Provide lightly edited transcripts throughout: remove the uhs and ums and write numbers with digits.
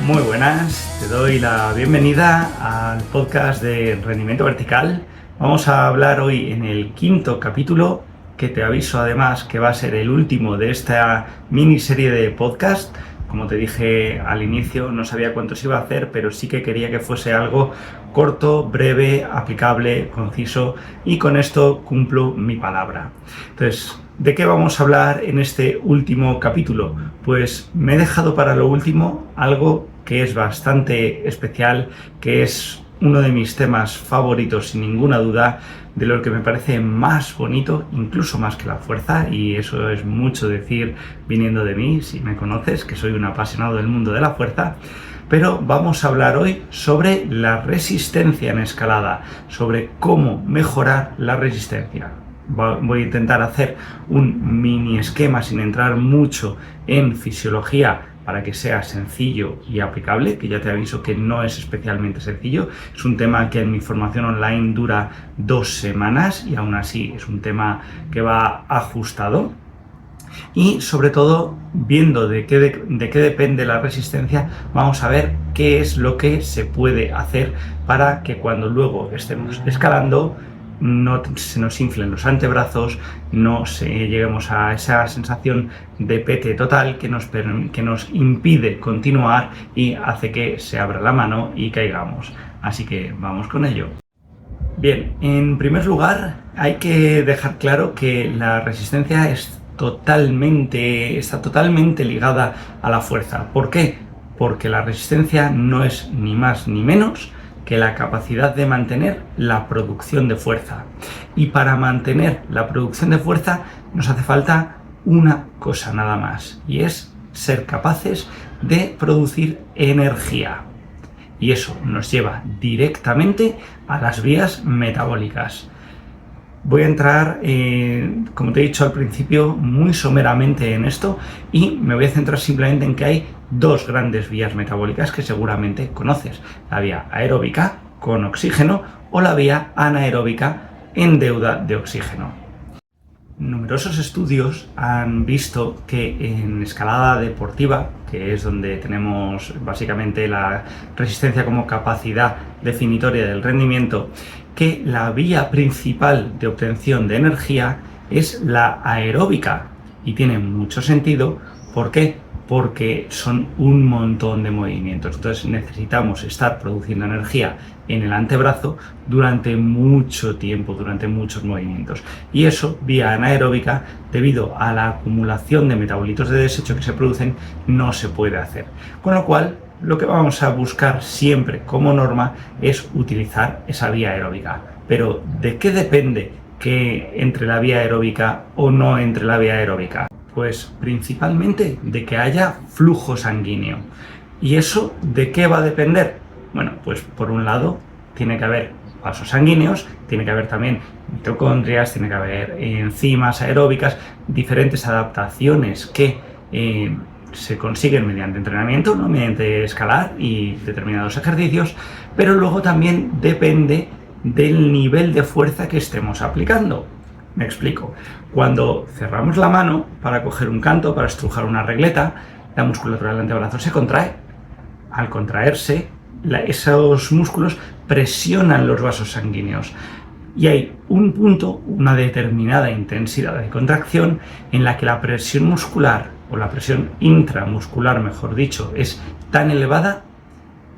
Muy buenas, te doy la bienvenida al podcast de Rendimiento Vertical. Vamos a hablar hoy en el quinto capítulo, que te aviso además que va a ser el último de esta miniserie de podcast. Como te dije al inicio, no sabía cuántos iba a hacer, pero sí que quería que fuese algo corto, breve, aplicable, conciso, y con esto cumplo mi palabra. Entonces, ¿de qué vamos a hablar en este último capítulo? Pues me he dejado para lo último algo que es bastante especial, que es uno de mis temas favoritos sin ninguna duda, de lo que me parece más bonito, incluso más que la fuerza, y eso es mucho decir viniendo de mí, si me conoces, que soy un apasionado del mundo de la fuerza. Pero vamos a hablar hoy sobre la resistencia en escalada, sobre cómo mejorar la resistencia. Voy a intentar hacer un mini esquema sin entrar mucho en fisiología para que sea sencillo y aplicable, que ya te aviso que no es especialmente sencillo. Es un tema que en mi formación online dura 2 semanas y aún así es un tema que va ajustado. Y sobre todo, viendo de qué depende la resistencia, vamos a ver qué es lo que se puede hacer para que cuando luego estemos escalando no se nos inflen los antebrazos, no lleguemos a esa sensación de pete total que nos impide continuar y hace que se abra la mano y caigamos. Así que vamos con ello. Bien, en primer lugar hay que dejar claro que la resistencia está totalmente ligada a la fuerza. ¿Por qué? Porque la resistencia no es ni más ni menos que la capacidad de mantener la producción de fuerza. Y para mantener la producción de fuerza nos hace falta una cosa nada más, y es ser capaces de producir energía. Y eso nos lleva directamente a las vías metabólicas. Voy a entrar, como te he dicho al principio, muy someramente en esto y me voy a centrar simplemente en que hay 2 grandes vías metabólicas que seguramente conoces: la vía aeróbica con oxígeno o la vía anaeróbica en deuda de oxígeno. Numerosos estudios han visto que en escalada deportiva, que es donde tenemos básicamente la resistencia como capacidad definitoria del rendimiento, que la vía principal de obtención de energía es la aeróbica. Y tiene mucho sentido. ¿Por qué? Porque son un montón de movimientos. Entonces necesitamos estar produciendo energía en el antebrazo durante mucho tiempo, durante muchos movimientos. Y eso, vía anaeróbica, debido a la acumulación de metabolitos de desecho que se producen, no se puede hacer. Con lo cual, lo que vamos a buscar siempre como norma es utilizar esa vía aeróbica. Pero, ¿de qué depende que entre la vía aeróbica o no entre la vía aeróbica? Pues principalmente de que haya flujo sanguíneo. ¿Y eso de qué va a depender? Bueno, pues por un lado tiene que haber vasos sanguíneos, tiene que haber también mitocondrias, tiene que haber enzimas aeróbicas, diferentes adaptaciones que se consiguen mediante entrenamiento, ¿no? Mediante escalar y determinados ejercicios, pero luego también depende del nivel de fuerza que estemos aplicando. Me explico. Cuando cerramos la mano para coger un canto, para estrujar una regleta, la musculatura del antebrazo se contrae. Al contraerse, esos músculos presionan los vasos sanguíneos. Y hay un punto, una determinada intensidad de contracción, en la que la presión muscular, o la presión intramuscular, mejor dicho, es tan elevada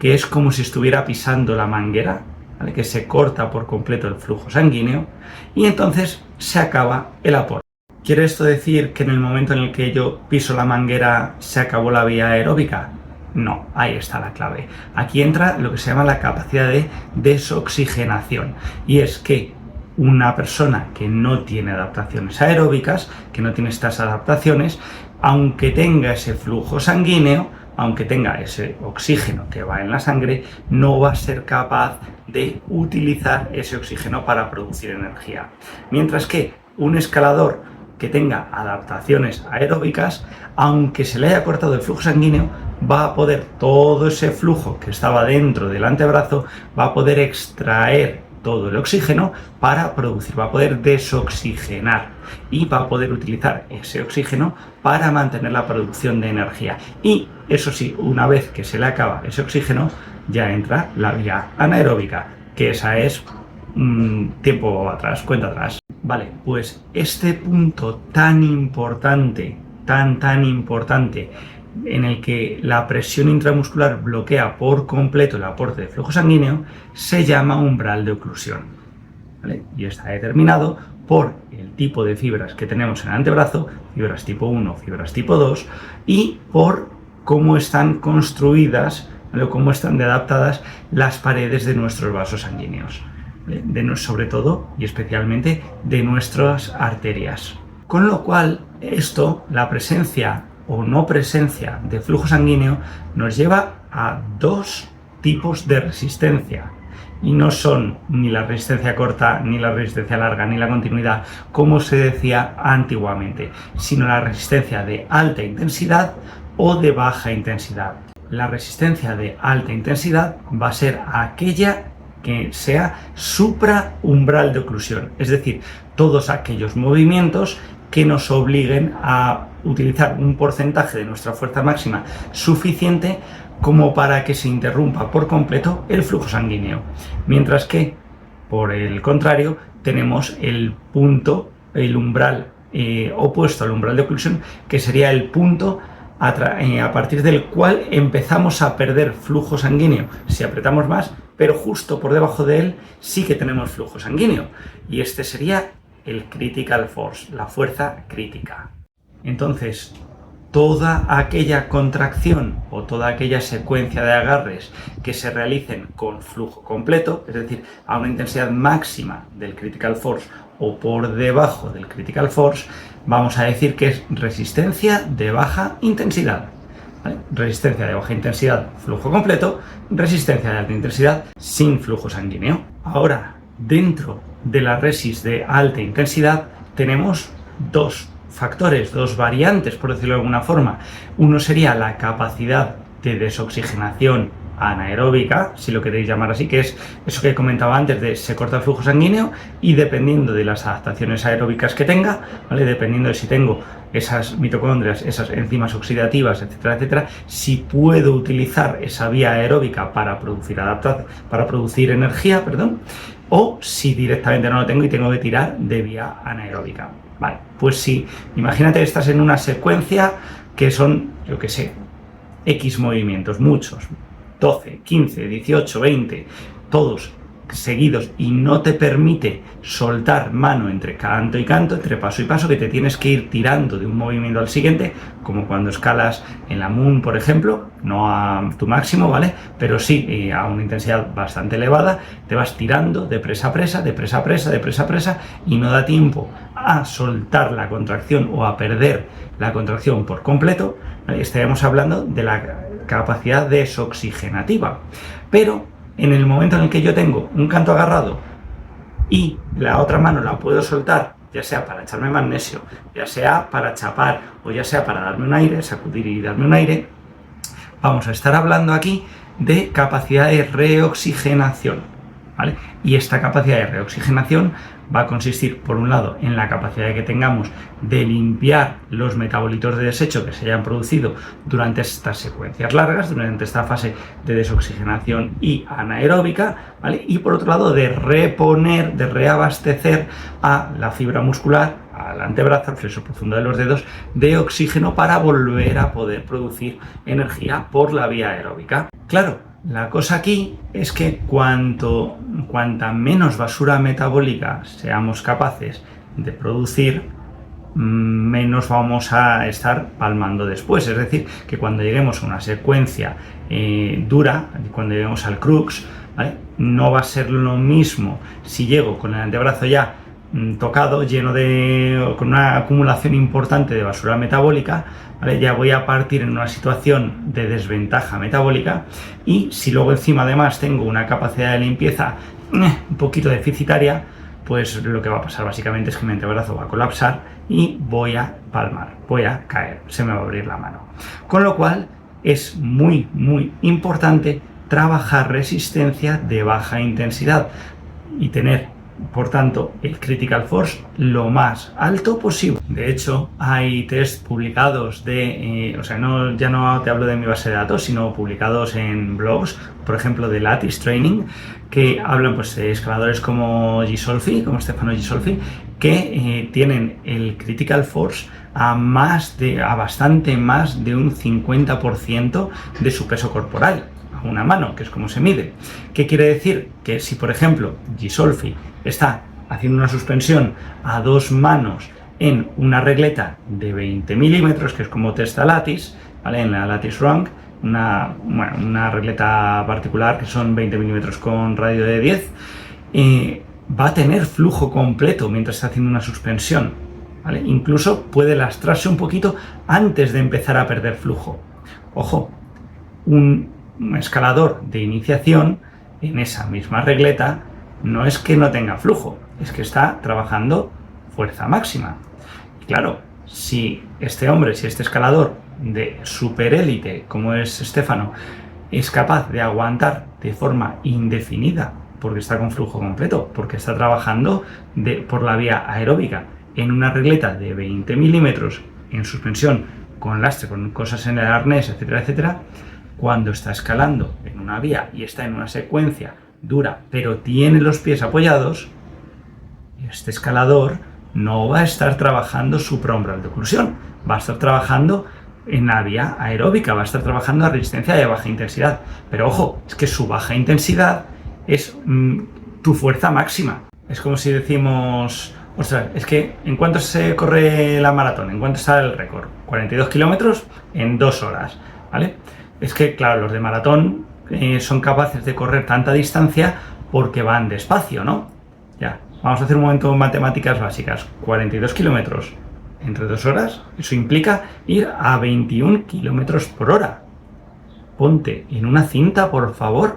que es como si estuviera pisando la manguera, ¿vale? Que se corta por completo el flujo sanguíneo y entonces se acaba el aporte. ¿Quiere esto decir que en el momento en el que yo piso la manguera se acabó la vía aeróbica? No, ahí está la clave. Aquí entra lo que se llama la capacidad de desoxigenación, y es que una persona que no tiene adaptaciones aeróbicas, que no tiene estas adaptaciones, aunque tenga ese flujo sanguíneo, aunque tenga ese oxígeno que va en la sangre, no va a ser capaz de utilizar ese oxígeno para producir energía. Mientras que un escalador que tenga adaptaciones aeróbicas, aunque se le haya cortado el flujo sanguíneo, va a poder, todo ese flujo que estaba dentro del antebrazo, va a poder extraer todo el oxígeno para producir, va a poder desoxigenar y va a poder utilizar ese oxígeno para mantener la producción de energía. Y eso sí, una vez que se le acaba ese oxígeno, ya entra la vía anaeróbica, que esa es tiempo atrás, cuenta atrás. Vale, pues este punto tan importante, tan importante, en el que la presión intramuscular bloquea por completo el aporte de flujo sanguíneo, se llama umbral de oclusión, ¿vale? Y está determinado por el tipo de fibras que tenemos en el antebrazo, fibras tipo 1, fibras tipo 2, y por cómo están construidas, ¿vale? Cómo están adaptadas las paredes de nuestros vasos sanguíneos, sobre todo y especialmente de nuestras arterias. Con lo cual, esto, la presencia o no presencia de flujo sanguíneo, nos lleva a dos tipos de resistencia. Y no son ni la resistencia corta, ni la resistencia larga, ni la continuidad, como se decía antiguamente, sino la resistencia de alta intensidad o de baja intensidad. La resistencia de alta intensidad va a ser aquella que sea supraumbral de oclusión, es decir, todos aquellos movimientos que nos obliguen a utilizar un porcentaje de nuestra fuerza máxima suficiente como para que se interrumpa por completo el flujo sanguíneo. Mientras que, por el contrario, tenemos el punto, el umbral opuesto al umbral de oclusión, que sería el punto a partir del cual empezamos a perder flujo sanguíneo si apretamos más, pero justo por debajo de él sí que tenemos flujo sanguíneo. Y este sería el critical force, la fuerza crítica. Entonces, toda aquella contracción o toda aquella secuencia de agarres que se realicen con flujo completo, es decir, a una intensidad máxima del critical force o por debajo del critical force, vamos a decir que es resistencia de baja intensidad. ¿Vale? Resistencia de baja intensidad, flujo completo; resistencia de alta intensidad, sin flujo sanguíneo. Ahora, dentro de la resis de alta intensidad tenemos dos factores, dos variantes, por decirlo de alguna forma. Uno sería la capacidad de desoxigenación anaeróbica, si lo queréis llamar así, que es eso que comentaba antes de se corta el flujo sanguíneo y dependiendo de las adaptaciones aeróbicas que tenga, ¿vale? Dependiendo de si tengo esas mitocondrias, esas enzimas oxidativas, etcétera, etcétera, si puedo utilizar esa vía aeróbica para producir energía, o si directamente no lo tengo y tengo que tirar de vía anaeróbica. Vale, pues sí, imagínate que estás en una secuencia que son, yo qué sé, X movimientos, muchos, 12, 15, 18, 20, todos seguidos, y no te permite soltar mano entre canto y canto, entre paso y paso, que te tienes que ir tirando de un movimiento al siguiente, como cuando escalas en la Moon, por ejemplo, no a tu máximo, ¿vale? Pero sí a una intensidad bastante elevada, te vas tirando de presa a presa, de presa a presa, de presa a presa, y no da tiempo a soltar la contracción o a perder la contracción por completo, ¿vale? Estaríamos hablando de la capacidad desoxigenativa. Pero en el momento en el que yo tengo un canto agarrado y la otra mano la puedo soltar, ya sea para echarme magnesio, ya sea para chapar o ya sea para darme un aire, sacudir y darme un aire, vamos a estar hablando aquí de capacidad de reoxigenación, ¿vale? Y esta capacidad de reoxigenación va a consistir, por un lado, en la capacidad que tengamos de limpiar los metabolitos de desecho que se hayan producido durante estas secuencias largas, durante esta fase de desoxigenación y anaeróbica, ¿vale? Y por otro lado, de reponer, de reabastecer a la fibra muscular, al antebrazo, al flexor profundo de los dedos, de oxígeno para volver a poder producir energía por la vía aeróbica. Claro, la cosa aquí es que cuanta menos basura metabólica seamos capaces de producir, menos vamos a estar palmando después. Es decir, que cuando lleguemos a una secuencia dura, cuando lleguemos al crux, ¿vale? No va a ser lo mismo si llego con el antebrazo ya tocado, con una acumulación importante de basura metabólica, ¿vale? Ya voy a partir en una situación de desventaja metabólica, y si luego encima además tengo una capacidad de limpieza un poquito deficitaria, pues lo que va a pasar básicamente es que mi antebrazo va a colapsar y voy a palmar, voy a caer, se me va a abrir la mano. Con lo cual es muy importante trabajar resistencia de baja intensidad. y tener, por tanto, el critical force lo más alto posible. De hecho, hay test publicados ya no te hablo de mi base de datos, sino publicados en blogs, por ejemplo, de Lattice Training, que hablan pues, de escaladores como Stefano Gisolfi, que tienen el critical force a bastante más de un 50% de su peso corporal, a una mano, que es como se mide. ¿Qué quiere decir? Que si, por ejemplo, Gisolfi está haciendo una suspensión a 2 manos en una regleta de 20 milímetros, que es como testa Lattice, ¿vale? En la Lattice Rank, una regleta particular que son 20 milímetros con radio de 10, va a tener flujo completo mientras está haciendo una suspensión, ¿vale? Incluso puede lastrarse un poquito antes de empezar a perder flujo. Ojo, un escalador de iniciación en esa misma regleta no es que no tenga flujo, es que está trabajando fuerza máxima. Y claro, si este escalador de superélite como es Stefano es capaz de aguantar de forma indefinida, porque está con flujo completo, porque está trabajando por la vía aeróbica en una regleta de 20 milímetros en suspensión con lastre, con cosas en el arnés, etcétera, etcétera, cuando está escalando en una vía y está en una secuencia dura, pero tiene los pies apoyados, este escalador no va a estar trabajando supraumbral de oclusión, va a estar trabajando en la vía aeróbica, va a estar trabajando a resistencia de baja intensidad. Pero ojo, es que su baja intensidad es tu fuerza máxima. Es como si decimos, ostras, es que ¿en cuánto se corre la maratón? ¿En cuánto está el récord? 42 kilómetros en 2 horas, ¿vale? Es que, claro, los de maratón son capaces de correr tanta distancia porque van despacio, ¿no? Ya, vamos a hacer un momento matemáticas básicas. 42 kilómetros entre 2 horas, eso implica ir a 21 kilómetros por hora. Ponte en una cinta, por favor.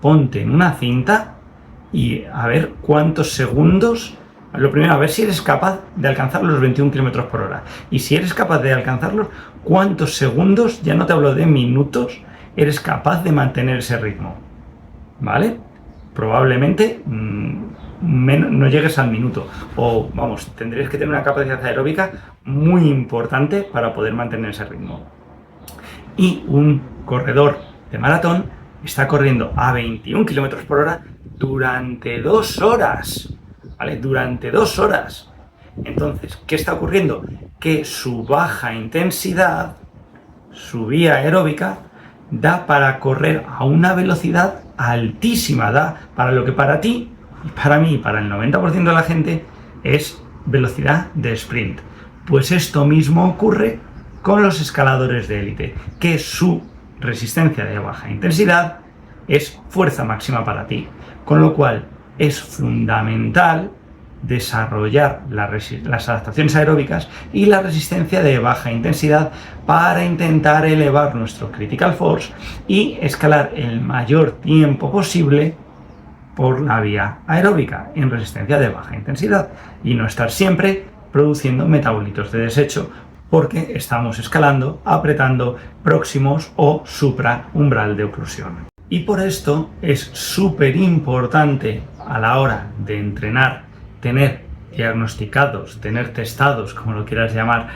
Ponte en una cinta y a ver cuántos segundos. Lo primero, a ver si eres capaz de alcanzar los 21 kilómetros por hora. Y si eres capaz de alcanzarlos, ¿cuántos segundos, ya no te hablo de minutos, eres capaz de mantener ese ritmo? ¿Vale? Probablemente no llegues al minuto. O, vamos, tendrías que tener una capacidad aeróbica muy importante para poder mantener ese ritmo. Y un corredor de maratón está corriendo a 21 kilómetros por hora durante 2 horas. ¿Vale? Durante 2 horas. Entonces, ¿qué está ocurriendo? Que su baja intensidad, su vía aeróbica, da para correr a una velocidad altísima, da para lo que para ti, y para mí, para el 90% de la gente, es velocidad de sprint. Pues esto mismo ocurre con los escaladores de élite, que su resistencia de baja intensidad es fuerza máxima para ti, con lo cual es fundamental desarrollar las adaptaciones aeróbicas y la resistencia de baja intensidad para intentar elevar nuestro critical force y escalar el mayor tiempo posible por la vía aeróbica en resistencia de baja intensidad y no estar siempre produciendo metabolitos de desecho porque estamos escalando, apretando próximos o supraumbral de oclusión. Y por esto es súper importante a la hora de entrenar, tener diagnosticados, tener testados, como lo quieras llamar,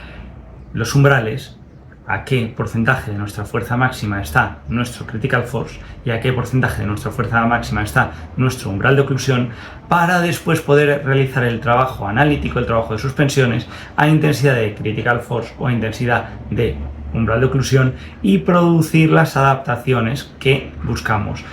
los umbrales, a qué porcentaje de nuestra fuerza máxima está nuestro critical force y a qué porcentaje de nuestra fuerza máxima está nuestro umbral de oclusión, para después poder realizar el trabajo analítico, el trabajo de suspensiones a intensidad de critical force o a intensidad de umbral de oclusión y producir las adaptaciones que buscamos,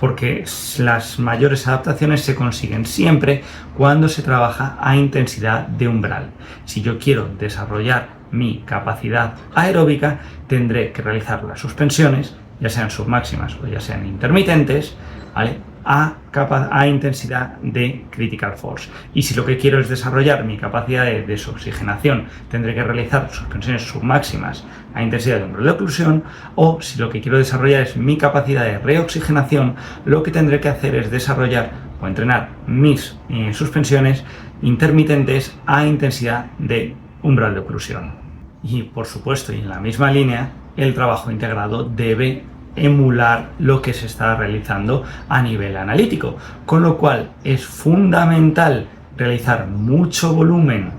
porque las mayores adaptaciones se consiguen siempre cuando se trabaja a intensidad de umbral. Si yo quiero desarrollar mi capacidad aeróbica, tendré que realizar las suspensiones, ya sean submáximas o ya sean intermitentes, ¿vale?, a intensidad de critical force. Y si lo que quiero es desarrollar mi capacidad de desoxigenación, tendré que realizar suspensiones submáximas a intensidad de umbral de oclusión, o si lo que quiero desarrollar es mi capacidad de reoxigenación, lo que tendré que hacer es desarrollar o entrenar mis suspensiones intermitentes a intensidad de umbral de oclusión. Y por supuesto, y en la misma línea, el trabajo integrado debe emular lo que se está realizando a nivel analítico, con lo cual es fundamental realizar mucho volumen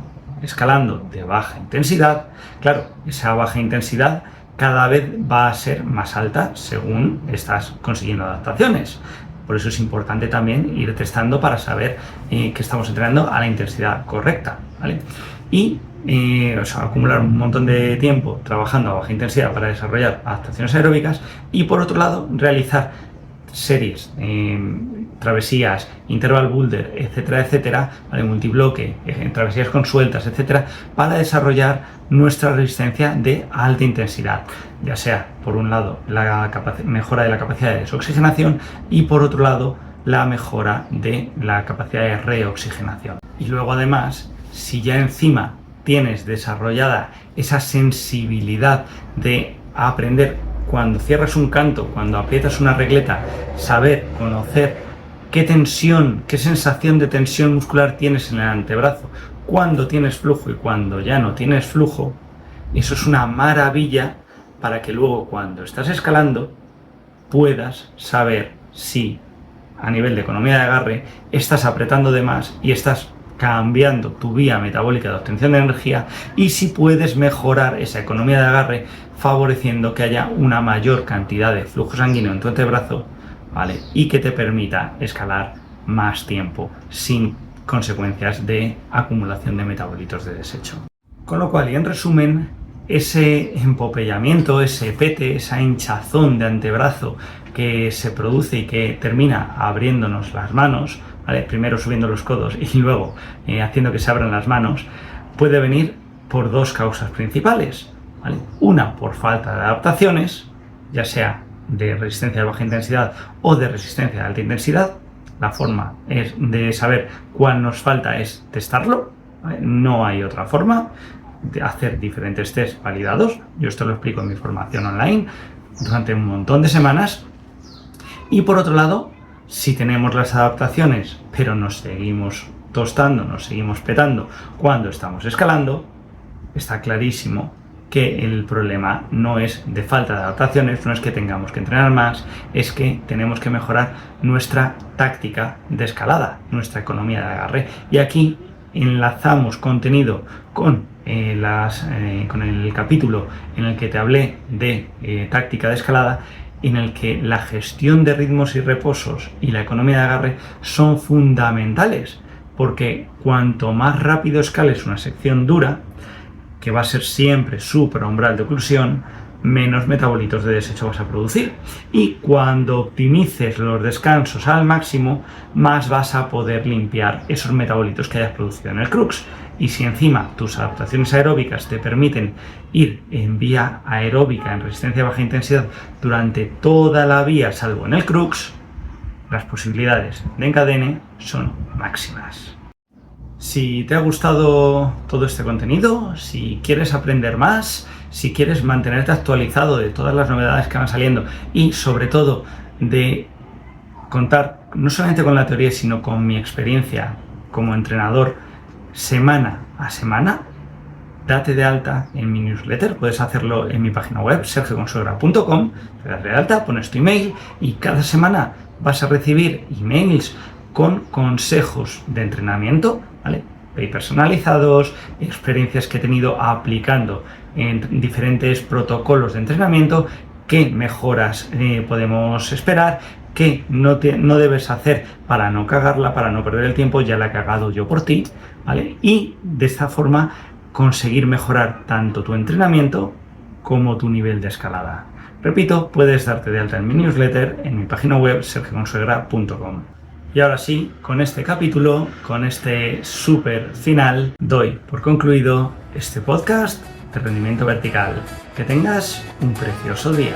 escalando de baja intensidad. Claro, esa baja intensidad cada vez va a ser más alta según estás consiguiendo adaptaciones. Por eso es importante también ir testando para saber que estamos entrenando a la intensidad correcta, ¿vale? Y acumular un montón de tiempo trabajando a baja intensidad para desarrollar adaptaciones aeróbicas y por otro lado realizar series, travesías, interval boulder, etcétera, etcétera, ¿vale? Multibloque, travesías con sueltas, etcétera, para desarrollar nuestra resistencia de alta intensidad, ya sea por un lado la mejora de la capacidad de desoxigenación y por otro lado la mejora de la capacidad de reoxigenación. Y luego además, si ya encima tienes desarrollada esa sensibilidad de aprender cuando cierras un canto, cuando aprietas una regleta, saber, conocer qué tensión, qué sensación de tensión muscular tienes en el antebrazo, cuando tienes flujo y cuando ya no tienes flujo, eso es una maravilla para que luego cuando estás escalando puedas saber si a nivel de economía de agarre estás apretando de más y estás cambiando tu vía metabólica de obtención de energía y si puedes mejorar esa economía de agarre favoreciendo que haya una mayor cantidad de flujo sanguíneo en tu antebrazo, ¿vale? Y que te permita escalar más tiempo sin consecuencias de acumulación de metabolitos de desecho. Con lo cual, y en resumen, ese empopellamiento, ese pete, esa hinchazón de antebrazo que se produce y que termina abriéndonos las manos, ¿vale? Primero subiendo los codos y luego haciendo que se abran las manos, puede venir por dos causas principales, ¿vale? Una, por falta de adaptaciones, ya sea de resistencia de baja intensidad o de resistencia de alta intensidad. La forma de saber cuál nos falta es testarlo, ¿vale? No hay otra forma de hacer diferentes tests validados. Yo esto lo explico en mi formación online durante un montón de semanas. Y por otro lado, si tenemos las adaptaciones, pero nos seguimos tostando, nos seguimos petando cuando estamos escalando, está clarísimo que el problema no es de falta de adaptaciones, no es que tengamos que entrenar más, es que tenemos que mejorar nuestra táctica de escalada, nuestra economía de agarre. Y aquí enlazamos contenido con el capítulo en el que te hablé de táctica de escalada, en el que la gestión de ritmos y reposos y la economía de agarre son fundamentales, porque cuanto más rápido escales una sección dura, que va a ser siempre supraumbral de oclusión, menos metabolitos de desecho vas a producir. Y cuando optimices los descansos al máximo, más vas a poder limpiar esos metabolitos que hayas producido en el crux. Y si encima tus adaptaciones aeróbicas te permiten ir en vía aeróbica, en resistencia a baja intensidad, durante toda la vía, salvo en el crux, las posibilidades de encadene son máximas. Si te ha gustado todo este contenido, si quieres aprender más, si quieres mantenerte actualizado de todas las novedades que van saliendo y sobre todo de contar no solamente con la teoría sino con mi experiencia como entrenador semana a semana, date de alta en mi newsletter. Puedes hacerlo en mi página web sergioconsuegra.com, te das de alta, pones tu email y cada semana vas a recibir emails con consejos de entrenamiento, ¿vale? Personalizados, experiencias que he tenido aplicando en diferentes protocolos de entrenamiento, qué mejoras podemos esperar, qué no debes hacer para no cagarla, para no perder el tiempo, ya la he cagado yo por ti, ¿vale? Y de esta forma conseguir mejorar tanto tu entrenamiento como tu nivel de escalada. Repito, puedes darte de alta en mi newsletter en mi página web sergioconsuegra.com. Y ahora sí, con este capítulo, con este súper final, doy por concluido este podcast de rendimiento vertical. Que tengas un precioso día.